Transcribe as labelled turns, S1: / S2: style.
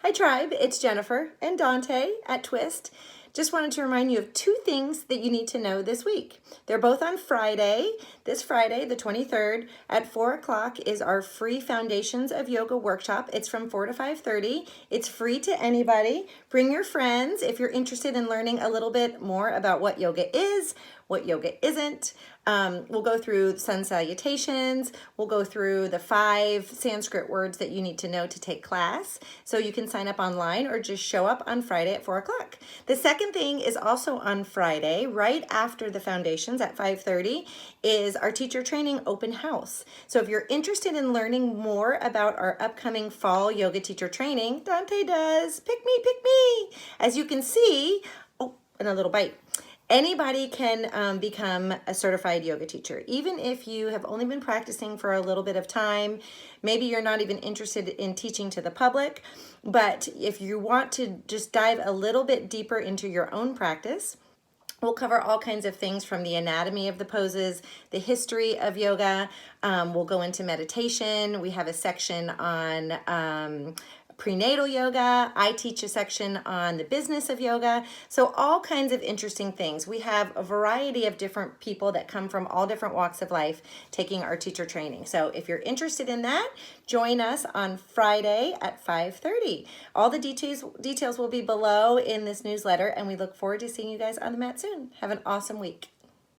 S1: Hi Tribe, it's Jennifer and Dante at Twist. Just wanted to remind you of two things that you need to know this week. They're both on Friday. This Friday, the 23rd, at 4 o'clock is our free Foundations of Yoga workshop. It's from 4 to 5:30. It's free to anybody. Bring your friends if you're interested in learning a little bit more about what yoga is, what yoga isn't. We'll go through Sun Salutations. We'll go through the 5 Sanskrit words that you need to know to take class. So you can sign up online or just show up on Friday at 4 o'clock. The second thing is also on Friday, right after the Foundations at 5:30, is our teacher training open house. So if you're interested in learning more about our upcoming fall yoga teacher training, Dante does, pick me. As you can see, oh, and a little bite. Anybody can become a certified yoga teacher, even if you have only been practicing for a little bit of time. Maybe you're not even interested in teaching to the public, but if you want to just dive a little bit deeper into your own practice, we'll cover all kinds of things from the anatomy of the poses, the history of yoga. We'll go into meditation. We have a section on prenatal yoga. I teach a section on the business of yoga. So all kinds of interesting things. We have a variety of different people that come from all different walks of life taking our teacher training. So if you're interested in that, join us on Friday at 5:30. All the details will be below in this newsletter, and we look forward to seeing you guys on the mat soon. Have an awesome week.